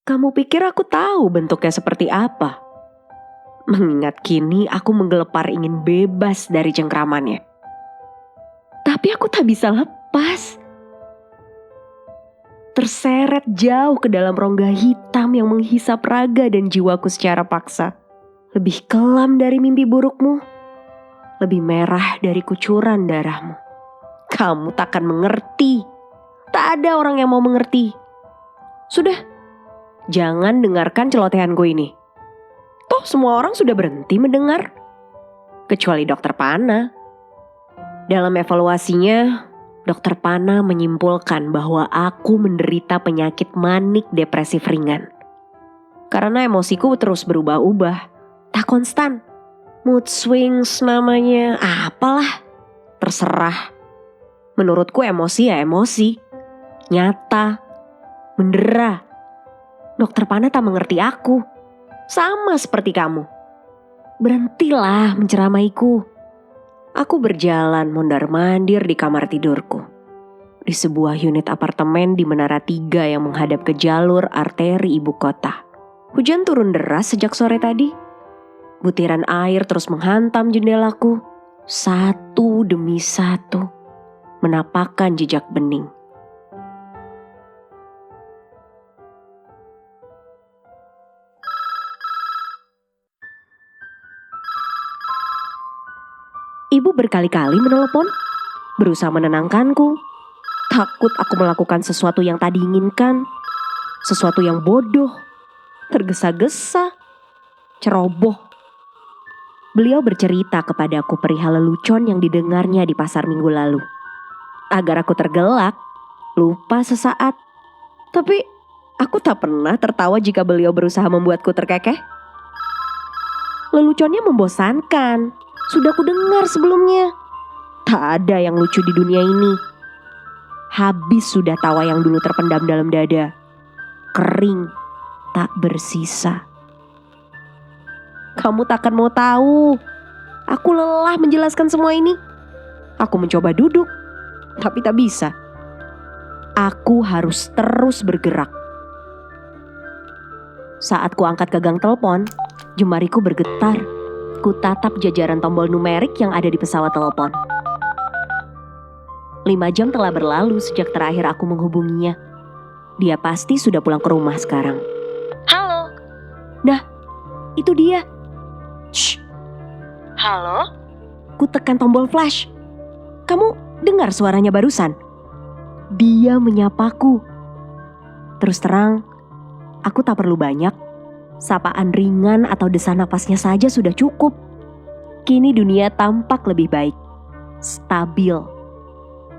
Kamu pikir aku tahu bentuknya seperti apa? Mengingat kini aku menggelepar ingin bebas dari cengkramannya. Tapi aku tak bisa lepas. Terseret jauh ke dalam rongga hitam yang menghisap raga dan jiwaku secara paksa. Lebih kelam dari mimpi burukmu. Lebih merah dari kucuran darahmu. Kamu takkan mengerti. Tak ada orang yang mau mengerti. Sudah, jangan dengarkan celotehanku ini. Toh semua orang sudah berhenti mendengar. Kecuali Dokter Pana. Dalam evaluasinya, Dokter Pana menyimpulkan bahwa aku menderita penyakit manik depresif ringan. Karena emosiku terus berubah-ubah. Tak konstan. Mood swings namanya, apalah. Terserah. Menurutku emosi ya emosi. Nyata. Mendera. Dokter Pana tak mengerti aku. Sama seperti kamu. Berhentilah menceramaiku. Aku berjalan mondar-mandir di kamar tidurku. Di sebuah unit apartemen di Menara 3 yang menghadap ke jalur arteri ibu kota. Hujan turun deras sejak sore tadi. Butiran air terus menghantam jendelaku. Satu demi satu. Menapakkan jejak bening. Ibu berkali-kali menelepon, berusaha menenangkanku. Takut aku melakukan sesuatu yang tak diinginkan. Sesuatu yang bodoh, tergesa-gesa, ceroboh. Beliau bercerita kepadaku perihal lelucon yang didengarnya di pasar minggu lalu. Agar aku tergelak, lupa sesaat. Tapi aku tak pernah tertawa jika beliau berusaha membuatku terkekeh. Leluconnya membosankan. Sudah ku dengar sebelumnya. Tak ada yang lucu di dunia ini. Habis sudah tawa yang dulu terpendam dalam dada. Kering, tak bersisa. Kamu takkan mau tahu. Aku lelah menjelaskan semua ini. Aku mencoba duduk, tapi tak bisa. Aku harus terus bergerak. Saat ku angkat gagang telepon, jemariku bergetar. Ku tatap jajaran tombol numerik yang ada di pesawat telepon. 5 jam telah berlalu sejak terakhir aku menghubunginya. Dia pasti sudah pulang ke rumah sekarang. Halo. Nah, itu dia. Shh. Halo? Ku tekan tombol flash. Kamu dengar suaranya barusan? Dia menyapaku. Terus terang, aku tak perlu banyak. Sapaan ringan atau desah napasnya saja sudah cukup. Kini dunia tampak lebih baik. Stabil.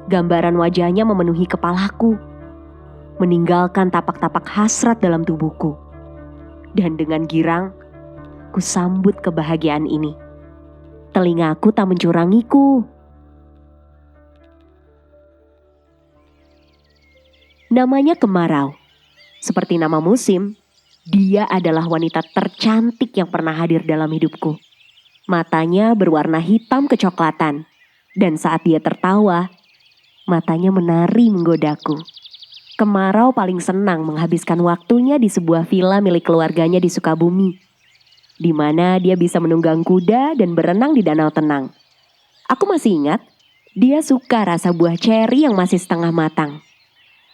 Gambaran wajahnya memenuhi kepalaku. Meninggalkan tapak-tapak hasrat dalam tubuhku. Dan dengan girang, ku sambut kebahagiaan ini. Telingaku tak mencurangiku. Namanya Kemarau. Seperti nama musim, dia adalah wanita tercantik yang pernah hadir dalam hidupku. Matanya berwarna hitam kecoklatan. Dan saat dia tertawa, matanya menari menggodaku. Kemarau paling senang menghabiskan waktunya di sebuah villa milik keluarganya di Sukabumi, di mana dia bisa menunggang kuda dan berenang di danau tenang. Aku masih ingat, dia suka rasa buah ceri yang masih setengah matang.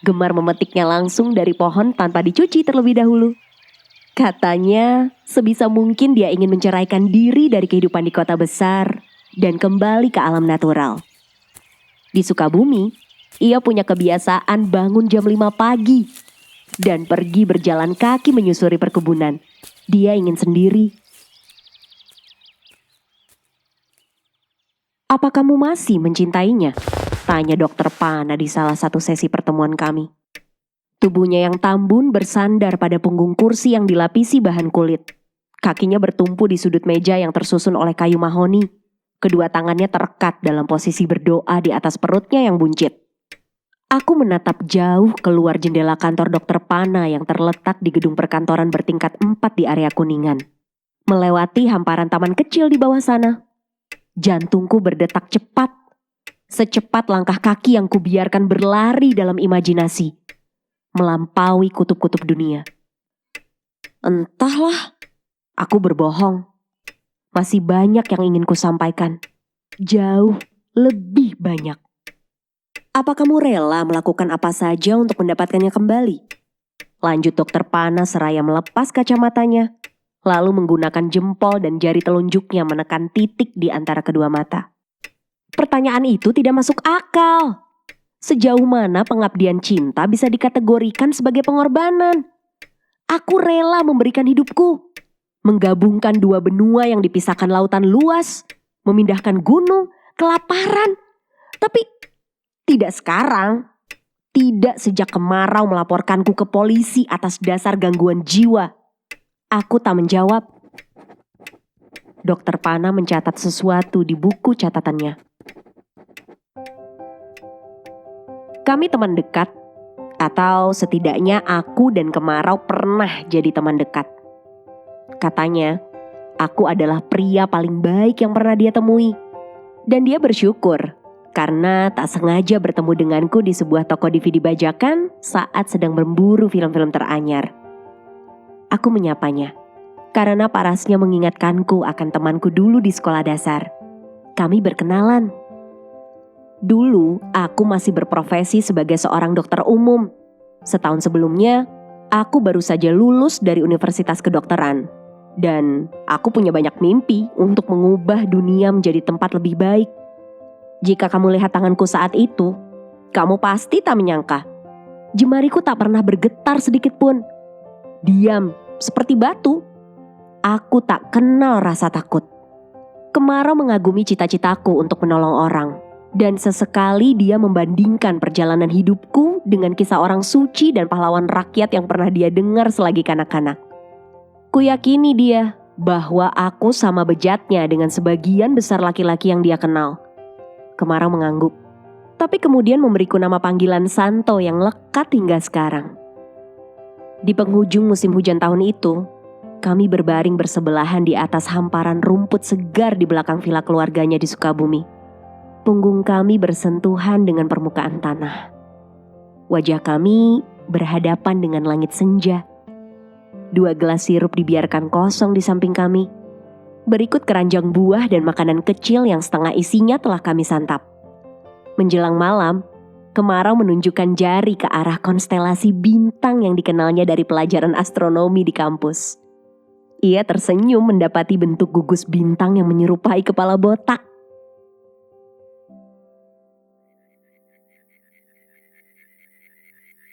Gemar memetiknya langsung dari pohon tanpa dicuci terlebih dahulu. Katanya, sebisa mungkin dia ingin menceraikan diri dari kehidupan di kota besar dan kembali ke alam natural. Di Sukabumi, ia punya kebiasaan bangun jam 5 pagi dan pergi berjalan kaki menyusuri perkebunan. Dia ingin sendiri. Apa kamu masih mencintainya? Tanya Dokter Pana di salah satu sesi pertemuan kami. Tubuhnya yang tambun bersandar pada punggung kursi yang dilapisi bahan kulit. Kakinya bertumpu di sudut meja yang tersusun oleh kayu mahoni. Kedua tangannya terekat dalam posisi berdoa di atas perutnya yang buncit. Aku menatap jauh keluar jendela kantor Dokter Pana yang terletak di gedung perkantoran bertingkat 4 di area Kuningan. Melewati hamparan taman kecil di bawah sana. Jantungku berdetak cepat. Secepat langkah kaki yang kubiarkan berlari dalam imajinasi. Melampaui kutub-kutub dunia. Entahlah, aku berbohong. Masih banyak yang ingin kusampaikan. Jauh lebih banyak. Apa kamu rela melakukan apa saja untuk mendapatkannya kembali? Lanjut Dokter Pana seraya melepas kacamatanya, lalu menggunakan jempol dan jari telunjuknya menekan titik di antara kedua mata. Pertanyaan itu tidak masuk akal. Sejauh mana pengabdian cinta bisa dikategorikan sebagai pengorbanan? Aku rela memberikan hidupku, menggabungkan dua benua yang dipisahkan lautan luas, memindahkan gunung, kelaparan. Tapi tidak sekarang, tidak sejak kemarau melaporkanku ke polisi atas dasar gangguan jiwa. Aku tak menjawab. Dokter Pana mencatat sesuatu di buku catatannya. Kami teman dekat, atau setidaknya aku dan Kemarau pernah jadi teman dekat. Katanya, aku adalah pria paling baik yang pernah dia temui. Dan dia bersyukur karena tak sengaja bertemu denganku di sebuah toko DVD bajakan saat sedang berburu film-film teranyar. Aku menyapanya karena parasnya mengingatkanku akan temanku dulu di sekolah dasar. Kami berkenalan. Dulu aku masih berprofesi sebagai seorang dokter umum. Setahun sebelumnya, aku baru saja lulus dari Universitas Kedokteran. Dan aku punya banyak mimpi untuk mengubah dunia menjadi tempat lebih baik. Jika kamu lihat tanganku saat itu, kamu pasti tak menyangka. Jemariku tak pernah bergetar sedikit pun. Diam, seperti batu. Aku tak kenal rasa takut. Kemarau mengagumi cita-citaku untuk menolong orang. Dan sesekali dia membandingkan perjalanan hidupku dengan kisah orang suci dan pahlawan rakyat yang pernah dia dengar selagi kanak-kanak. Kuyakini dia bahwa aku sama bejatnya dengan sebagian besar laki-laki yang dia kenal. Kemarau mengangguk, tapi kemudian memberiku nama panggilan Santo yang lekat hingga sekarang. Di penghujung musim hujan tahun itu, kami berbaring bersebelahan di atas hamparan rumput segar di belakang vila keluarganya di Sukabumi. Punggung kami bersentuhan dengan permukaan tanah. Wajah kami berhadapan dengan langit senja. 2 gelas sirup dibiarkan kosong di samping kami. Berikut keranjang buah dan makanan kecil yang setengah isinya telah kami santap. Menjelang malam, Kemarau menunjukkan jari ke arah konstelasi bintang yang dikenalnya dari pelajaran astronomi di kampus. Ia tersenyum mendapati bentuk gugus bintang yang menyerupai kepala botak.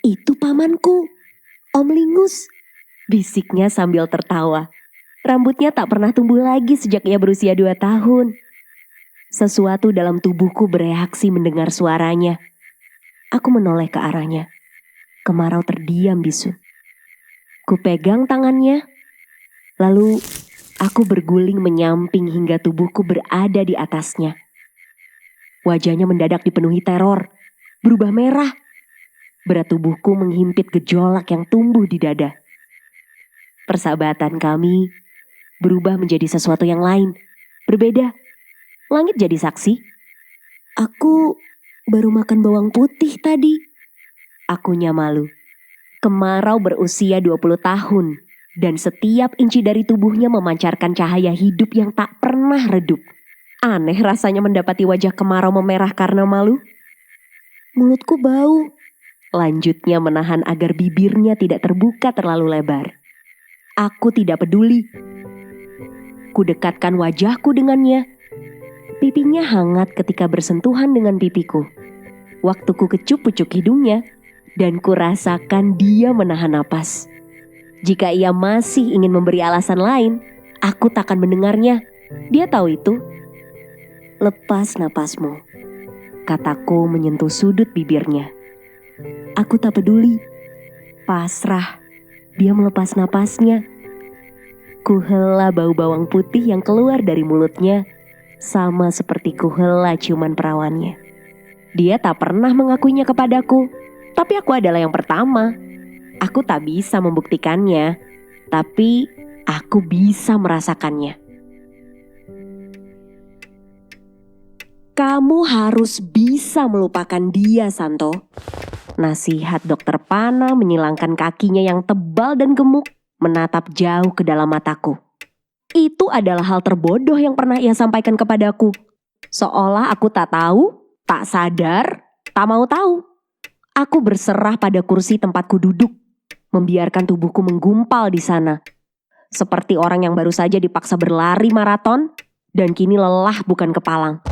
Itu pamanku, Om Lingus, bisiknya sambil tertawa. Rambutnya tak pernah tumbuh lagi sejak ia berusia 2 tahun. Sesuatu dalam tubuhku bereaksi mendengar suaranya. Aku menoleh ke arahnya. Kemarau terdiam bisu. Kupegang tangannya. Lalu aku berguling menyamping hingga tubuhku berada di atasnya. Wajahnya mendadak dipenuhi teror, berubah merah. Berat tubuhku menghimpit gejolak yang tumbuh di dada. Persahabatan kami berubah menjadi sesuatu yang lain, berbeda. Langit jadi saksi. Aku baru makan bawang putih tadi. Akunya malu. Kemarau berusia 20 tahun dan setiap inci dari tubuhnya memancarkan cahaya hidup yang tak pernah redup. Aneh rasanya mendapati wajah Kemarau memerah karena malu. Mulutku bau. Lanjutnya menahan agar bibirnya tidak terbuka terlalu lebar. Aku tidak peduli. Kudekatkan wajahku dengannya. Pipinya hangat ketika bersentuhan dengan pipiku. Waktu ku kecup pucuk hidungnya dan ku rasakan dia menahan napas. Jika ia masih ingin memberi alasan lain, aku takkan mendengarnya. Dia tahu itu. Lepas napasmu, kataku menyentuh sudut bibirnya. Aku tak peduli. Pasrah. Dia melepas napasnya. Kuhela bau bawang putih yang keluar dari mulutnya, sama seperti kuhela ciuman perawannya. Dia tak pernah mengakuinya kepadaku, tapi aku adalah yang pertama. Aku tak bisa membuktikannya, tapi aku bisa merasakannya. Kamu harus bisa melupakan dia, Santo. Nasihat Dokter Pana menyilangkan kakinya yang tebal dan gemuk. menatap jauh ke dalam mataku. Itu adalah hal terbodoh yang pernah ia sampaikan kepadaku. Seolah aku tak tahu, tak sadar, tak mau tahu. Aku berserah pada kursi tempatku duduk, membiarkan tubuhku menggumpal di sana. Seperti orang yang baru saja dipaksa berlari maraton dan kini lelah bukan kepalang.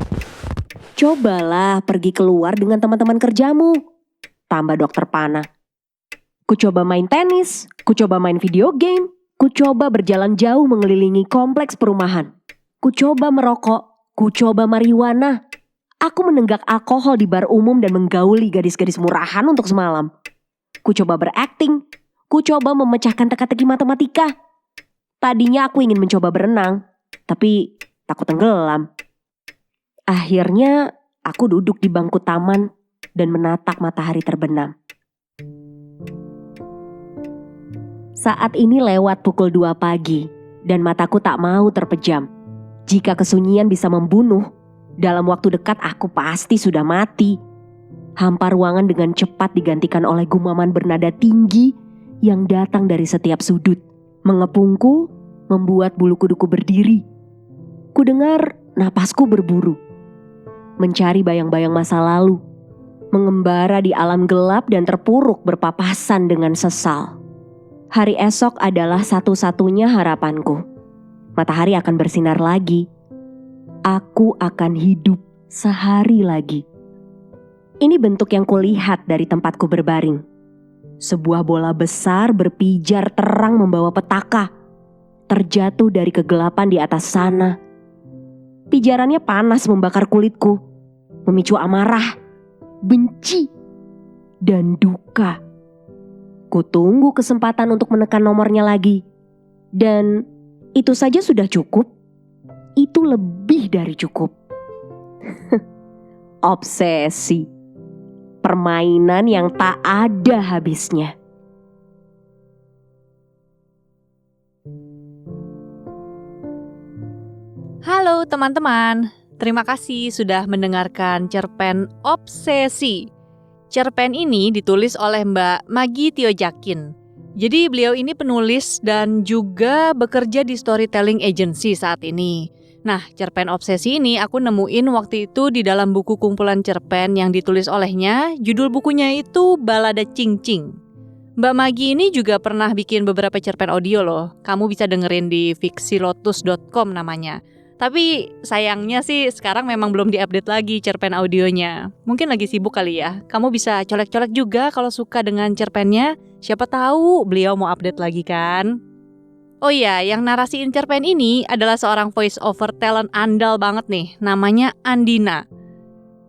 Cobalah pergi keluar dengan teman-teman kerjamu, tambah dokter Pana. Ku coba main tenis, ku coba main video game, ku coba berjalan jauh mengelilingi kompleks perumahan. Ku coba merokok, ku coba marijuana. Aku menenggak alkohol di bar umum dan menggauli gadis-gadis murahan untuk semalam. Ku coba berakting, ku coba memecahkan teka-teki matematika. Tadinya aku ingin mencoba berenang, tapi takut tenggelam. Akhirnya aku duduk di bangku taman dan menatap matahari terbenam. Saat ini lewat pukul 2 pagi dan mataku tak mau terpejam. Jika kesunyian bisa membunuh, dalam waktu dekat aku pasti sudah mati. Hampa ruangan dengan cepat digantikan oleh gumaman bernada tinggi yang datang dari setiap sudut. Mengepungku, membuat bulu kuduku berdiri. Kudengar napasku berburu, mencari bayang-bayang masa lalu, mengembara di alam gelap dan terpuruk berpapasan dengan sesal. Hari esok adalah satu-satunya harapanku. Matahari akan bersinar lagi. Aku akan hidup sehari lagi. Ini bentuk yang kulihat dari tempatku berbaring. Sebuah bola besar berpijar terang membawa petaka, terjatuh dari kegelapan di atas sana. Pijarannya panas membakar kulitku, memicu amarah, benci, dan duka. Kutunggu kesempatan untuk menekan nomornya lagi. Dan itu saja sudah cukup. Itu lebih dari cukup. Obsesi. Permainan yang tak ada habisnya. Halo teman-teman, terima kasih sudah mendengarkan cerpen Obsesi. Cerpen ini ditulis oleh Mbak Maggie Tiojakin. Jadi beliau ini penulis dan juga bekerja di storytelling agency saat ini. Nah, cerpen Obsesi ini aku nemuin waktu itu di dalam buku kumpulan cerpen yang ditulis olehnya. Judul bukunya itu Balada Cing Cing. Mbak Maggie ini juga pernah bikin beberapa cerpen audio loh. Kamu bisa dengerin di fiksilotus.com namanya. Tapi sayangnya sih sekarang memang belum diupdate lagi cerpen audionya. Mungkin lagi sibuk kali ya. Kamu bisa colek-colek juga kalau suka dengan cerpennya. Siapa tahu beliau mau update lagi kan? Oh iya, yang narasiin cerpen ini adalah seorang voice over talent andal banget nih. Namanya Andina.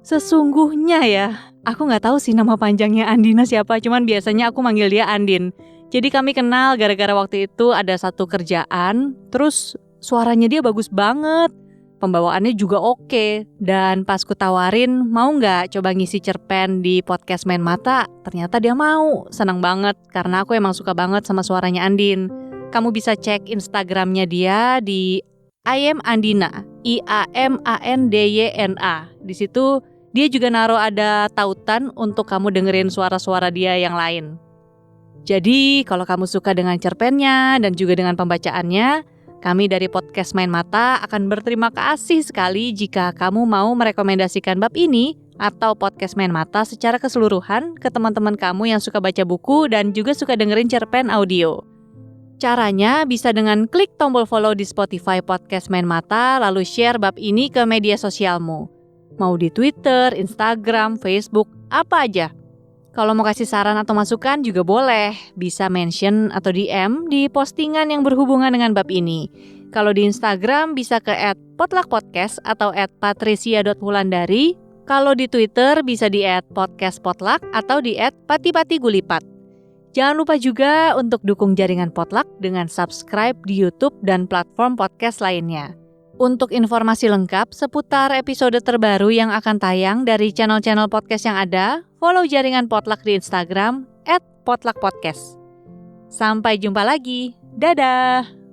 Sesungguhnya ya, aku gak tahu sih nama panjangnya Andina siapa. Cuman biasanya aku manggil dia Andin. Jadi kami kenal gara-gara waktu itu ada satu kerjaan. Terus suaranya dia bagus banget, pembawaannya juga oke. Dan pas ku tawarin mau gak coba ngisi cerpen di podcast Main Mata, ternyata dia mau. Senang banget karena aku emang suka banget sama suaranya Andin. Kamu bisa cek Instagramnya dia di IamAndina, IAMANDYNA. Di situ dia juga naruh ada tautan untuk kamu dengerin suara-suara dia yang lain. Jadi kalau kamu suka dengan cerpennya dan juga dengan pembacaannya, kami dari podcast Main Mata akan berterima kasih sekali jika kamu mau merekomendasikan bab ini atau podcast Main Mata secara keseluruhan ke teman-teman kamu yang suka baca buku dan juga suka dengerin cerpen audio. Caranya bisa dengan klik tombol follow di Spotify podcast Main Mata lalu share bab ini ke media sosialmu. Mau di Twitter, Instagram, Facebook, apa aja. Kalau mau kasih saran atau masukan juga boleh, bisa mention atau DM di postingan yang berhubungan dengan bab ini. Kalau di Instagram bisa ke @potluckpodcast atau @patricia.wulandari. Kalau di Twitter bisa di @podcastpotluck atau di @patipatigulipat. Jangan lupa juga untuk dukung jaringan Potluck dengan subscribe di YouTube dan platform podcast lainnya. Untuk informasi lengkap seputar episode terbaru yang akan tayang dari channel-channel podcast yang ada, follow jaringan Potluck di Instagram @potluckpodcast. Sampai jumpa lagi. Dadah!